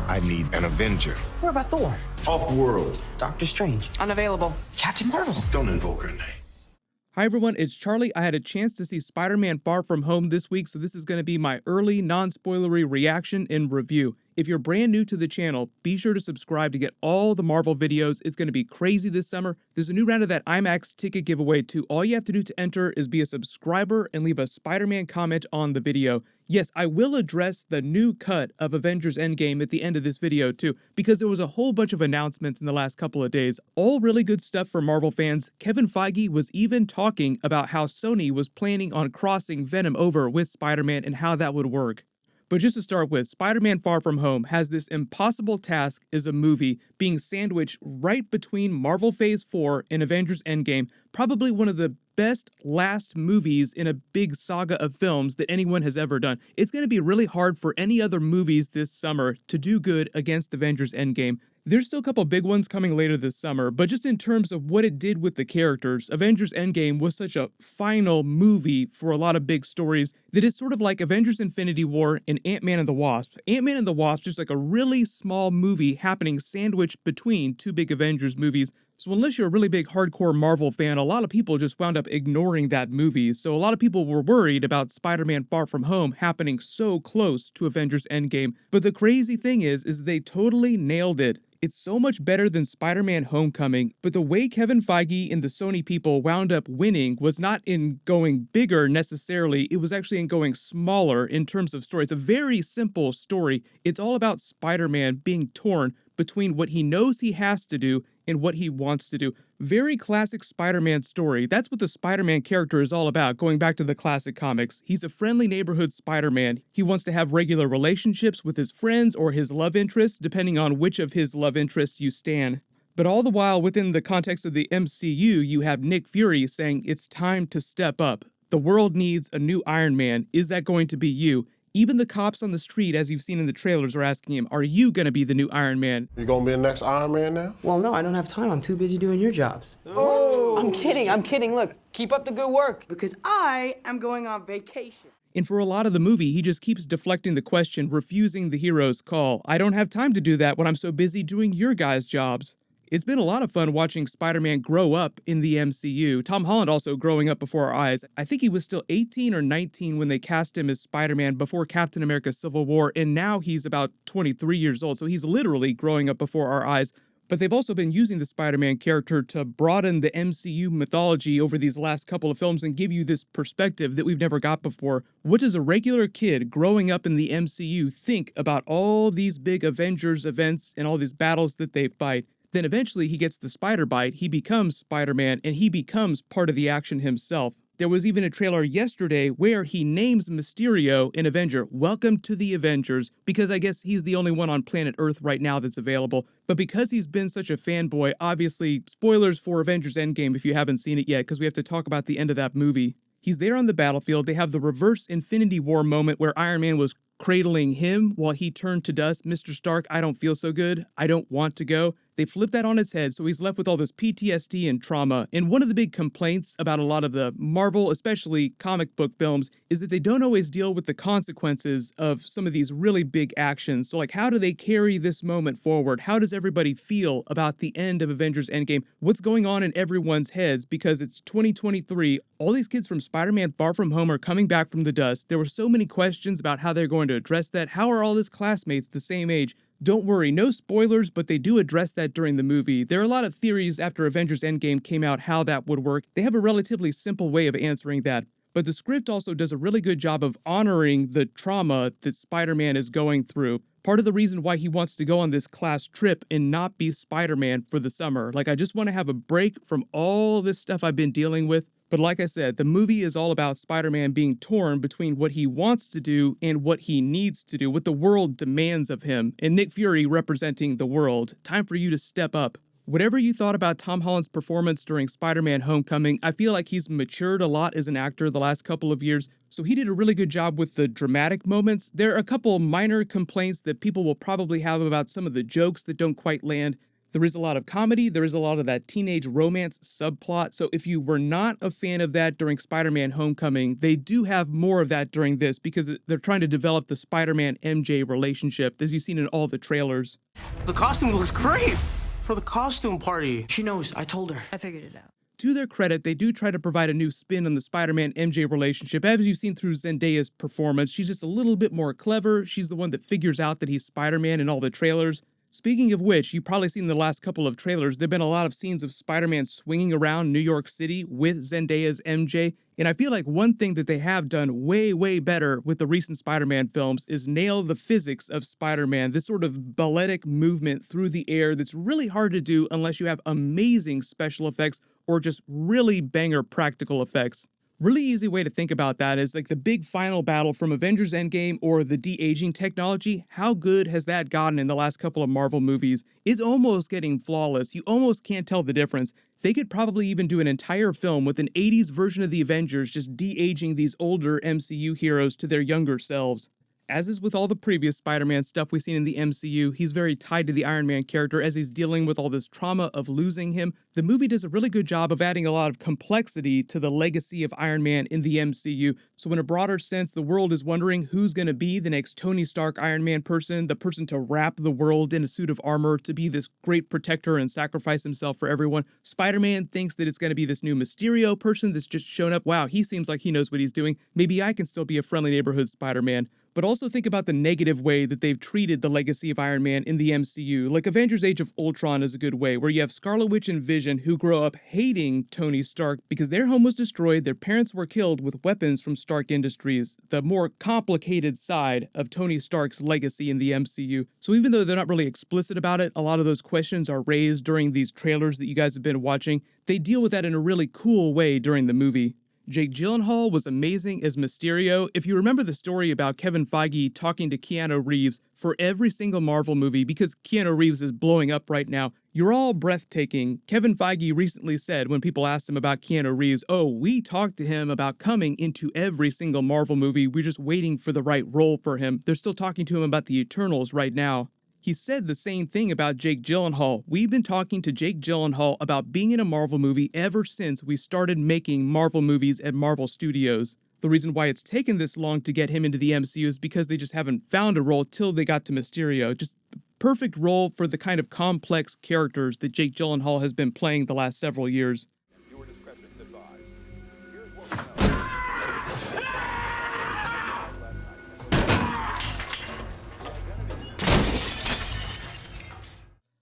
I need an Avenger. What about Thor? Off-world. Doctor Strange? Unavailable. Captain Marvel? Don't invoke her name. Hi everyone, it's Charlie. I had a chance to see Spider-Man Far From Home this week, so this is going to be my early, non-spoilery reaction and review. If you're brand new to the channel, be sure to subscribe to get all the Marvel videos. It's going to be crazy this summer. There's a new round of that IMAX ticket giveaway too. All you have to do to enter is be a subscriber and leave a Spider-Man comment on the video. Yes, I will address the new cut of Avengers Endgame at the end of this video too, because there was a whole bunch of announcements in the last couple of days. All really good stuff for Marvel fans. Kevin Feige was even talking about how Sony was planning on crossing Venom over with Spider-Man and how that would work. But just to start with, Spider-Man Far From Home has this impossible task as a movie being sandwiched right between Marvel Phase 4 and Avengers Endgame, probably one of the best last movies in a big saga of films that anyone has ever done. It's going to be really hard for any other movies this summer to do good against Avengers Endgame. There's still a couple big ones coming later this summer, but just in terms of what it did with the characters, Avengers Endgame was such a final movie for a lot of big stories that it's sort of like Avengers Infinity War and Ant-Man and the Wasp. Ant-Man and the Wasp is just like a really small movie happening sandwiched between two big Avengers movies. So unless you're a really big hardcore Marvel fan, a lot of people just wound up ignoring that movie. So a lot of people were worried about Spider-Man Far From Home happening so close to Avengers Endgame. But the crazy thing is they totally nailed it. It's so much better than Spider-Man Homecoming, but the way Kevin Feige and the Sony people wound up winning was not in going bigger necessarily, it was actually in going smaller in terms of story. It's a very simple story. It's all about Spider-Man being torn between what he knows he has to do and what he wants to do. Very classic Spider-Man story. That's what the Spider-Man character is all about, going back to the classic comics. He's a friendly neighborhood Spider-Man. He wants to have regular relationships with his friends or his love interests, depending on which of his love interests you stan. But all the while, within the context of the MCU, you have Nick Fury saying it's time to step up. The world needs a new Iron Man. Is that going to be you? Even the cops on the street, as you've seen in the trailers, are asking him, are you going to be the new Iron Man? You gonna be the next Iron Man now? Well, no, I don't have time. I'm too busy doing your jobs. What? I'm kidding. Look, keep up the good work. Because I am going on vacation. And for a lot of the movie, he just keeps deflecting the question, refusing the hero's call. I don't have time to do that when I'm so busy doing your guys' jobs. It's been a lot of fun watching Spider-Man grow up in the MCU. Tom Holland also growing up before our eyes. I think he was still 18 or 19 when they cast him as Spider-Man before Captain America Civil War, and now he's about 23 years old, so he's literally growing up before our eyes. But they've also been using the Spider-Man character to broaden the MCU mythology over these last couple of films and give you this perspective that we've never got before. What does a regular kid growing up in the MCU think about all these big Avengers events and all these battles that they fight? Then eventually he gets the spider bite, he becomes Spider-Man, and he becomes part of the action himself. There was even a trailer yesterday where he names Mysterio an Avenger. Welcome to the Avengers, because I guess he's the only one on planet Earth right now that's available. But because he's been such a fanboy, obviously, spoilers for Avengers Endgame if you haven't seen it yet, because we have to talk about the end of that movie. He's there on the battlefield. They have the reverse Infinity War moment where Iron Man was cradling him while he turned to dust. Mr. Stark, I don't feel so good. I don't want to go. They flip that on its head, so he's left with all this PTSD and trauma. And one of the big complaints about a lot of the Marvel, especially comic book films, is that they don't always deal with the consequences of some of these really big actions. So like, how do they carry this moment forward? How does everybody feel about the end of Avengers Endgame? What's going on in everyone's heads? Because it's 2023. All these kids from Spider-Man Far From Home are coming back from the dust. There were so many questions about how they're going to address that. How are all his classmates the same age? Don't worry, no spoilers, but they do address that during the movie. There are a lot of theories after Avengers Endgame came out how that would work. They have a relatively simple way of answering that. But the script also does a really good job of honoring the trauma that Spider-Man is going through. Part of the reason why he wants to go on this class trip and not be Spider-Man for the summer. Like, I just want to have a break from all this stuff I've been dealing with. But like I said, the movie is all about Spider-Man being torn between what he wants to do and what he needs to do, what the world demands of him, and Nick Fury representing the world. Time for you to step up. Whatever you thought about Tom Holland's performance during Spider-Man Homecoming, I feel like he's matured a lot as an actor the last couple of years, so he did a really good job with the dramatic moments. There are a couple minor complaints that people will probably have about some of the jokes that don't quite land. There is a lot of comedy, there is a lot of that teenage romance subplot, so if you were not a fan of that during Spider-Man Homecoming, they do have more of that during this because they're trying to develop the Spider-Man MJ relationship, as you've seen in all the trailers. The costume looks great for the costume party. She knows. I told her. I figured it out. To their credit, they do try to provide a new spin on the Spider-Man MJ relationship. As you've seen through Zendaya's performance, she's just a little bit more clever. She's the one that figures out that he's Spider-Man in all the trailers. Speaking of which, you've probably seen the last couple of trailers, there have been a lot of scenes of Spider-Man swinging around New York City with Zendaya's MJ, and I feel like one thing that they have done way, way better with the recent Spider-Man films is nail the physics of Spider-Man, this sort of balletic movement through the air that's really hard to do unless you have amazing special effects or just really banger practical effects. Really easy way to think about that is like the big final battle from Avengers Endgame or the de-aging technology. How good has that gotten in the last couple of Marvel movies? It's almost getting flawless. You almost can't tell the difference. They could probably even do an entire film with an 80s version of the Avengers just de-aging these older MCU heroes to their younger selves. As is with all the previous Spider-Man stuff we've seen in the MCU, he's very tied to the Iron Man character as he's dealing with all this trauma of losing him. The movie does a really good job of adding a lot of complexity to the legacy of Iron Man in the MCU. So in a broader sense, the world is wondering who's going to be the next Tony Stark Iron Man person, the person to wrap the world in a suit of armor, to be this great protector and sacrifice himself for everyone. Spider-Man thinks that it's going to be this new Mysterio person that's just shown up. Wow, he seems like he knows what he's doing. Maybe I can still be a friendly neighborhood Spider-Man. But also think about the negative way that they've treated the legacy of Iron Man in the MCU. Like Avengers Age of Ultron is a good way, where you have Scarlet Witch and Vision who grow up hating Tony Stark because their home was destroyed, their parents were killed with weapons from Stark Industries, the more complicated side of Tony Stark's legacy in the MCU. So even though they're not really explicit about it, a lot of those questions are raised during these trailers that you guys have been watching. They deal with that in a really cool way during the movie. Jake Gyllenhaal was amazing as Mysterio. If you remember the story about Kevin Feige talking to Keanu Reeves for every single Marvel movie, because Keanu Reeves is blowing up right now, you're all breathtaking. Kevin Feige recently said when people asked him about Keanu Reeves, oh, we talked to him about coming into every single Marvel movie. We're just waiting for the right role for him. They're still talking to him about the Eternals right now. He said the same thing about Jake Gyllenhaal. We've been talking to Jake Gyllenhaal about being in a Marvel movie ever since we started making Marvel movies at Marvel Studios. The reason why it's taken this long to get him into the MCU is because they just haven't found a role till they got to Mysterio. Just the perfect role for the kind of complex characters that Jake Gyllenhaal has been playing the last several years. Viewer discretion's advised. Here's what we know.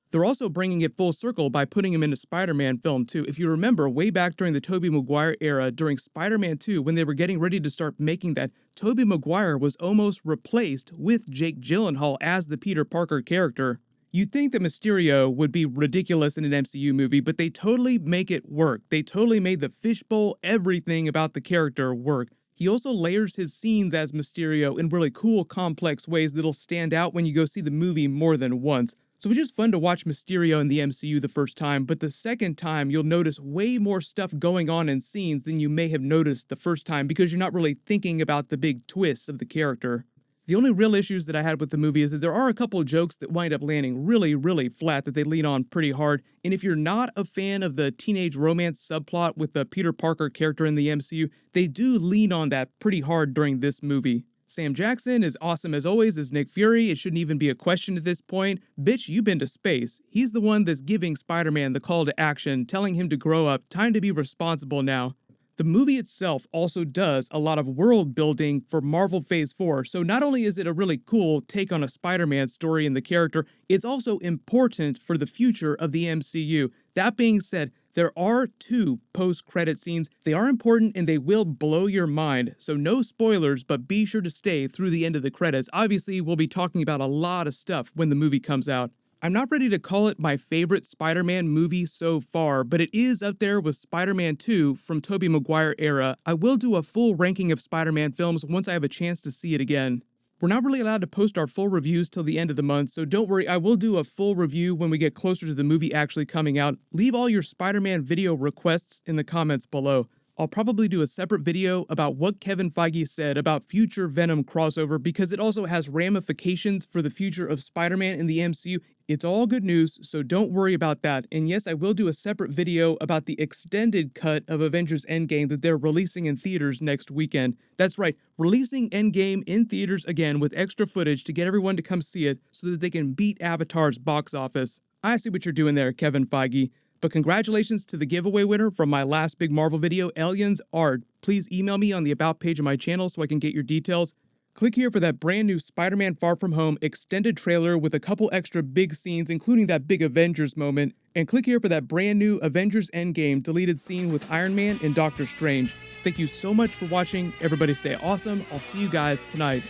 They're also bringing it full circle by putting him in a Spider-Man film too. If you remember, way back during the Tobey Maguire era, during Spider-Man 2, when they were getting ready to start making that, Tobey Maguire was almost replaced with Jake Gyllenhaal as the Peter Parker character. You'd think that Mysterio would be ridiculous in an MCU movie, but they totally make it work. They totally made the fishbowl, everything about the character work. He also layers his scenes as Mysterio in really cool, complex ways that'll stand out when you go see the movie more than once. So it's just fun to watch Mysterio in the MCU the first time, but the second time you'll notice way more stuff going on in scenes than you may have noticed the first time because you're not really thinking about the big twists of the character. The only real issues that I had with the movie is that there are a couple of jokes that wind up landing really, really flat that they lean on pretty hard, and if you're not a fan of the teenage romance subplot with the Peter Parker character in the MCU, they do lean on that pretty hard during this movie. Sam Jackson is awesome as always as Nick Fury. It shouldn't even be a question at this point. Bitch, you've been to space. He's the one that's giving Spider-Man the call to action, telling him to grow up, time to be responsible now. The movie itself also does a lot of world building for Marvel Phase 4, so not only is it a really cool take on a Spider-Man story and the character, it's also important for the future of the MCU. That being said, there are 2 post-credit scenes. They are important and they will blow your mind, so no spoilers, but be sure to stay through the end of the credits. Obviously, we'll be talking about a lot of stuff when the movie comes out. I'm not ready to call it my favorite Spider-Man movie so far, but it is up there with Spider-Man 2 from Tobey Maguire era. I will do a full ranking of Spider-Man films once I have a chance to see it again. We're not really allowed to post our full reviews till the end of the month, so don't worry, I will do a full review when we get closer to the movie actually coming out. Leave all your Spider-Man video requests in the comments below. I'll probably do a separate video about what Kevin Feige said about future Venom crossover because it also has ramifications for the future of Spider-Man in the MCU. It's all good news, so don't worry about that. And yes, I will do a separate video about the extended cut of Avengers Endgame that they're releasing in theaters next weekend. That's right, releasing Endgame in theaters again with extra footage to get everyone to come see it so that they can beat Avatar's box office. I see what you're doing there, Kevin Feige. But congratulations to the giveaway winner from my last big Marvel video, Aliens Art. Please email me on the About page of my channel so I can get your details. Click here for that brand new Spider-Man Far From Home extended trailer with a couple extra big scenes, including that big Avengers moment. And click here for that brand new Avengers Endgame deleted scene with Iron Man and Doctor Strange. Thank you so much for watching. Everybody stay awesome. I'll see you guys tonight.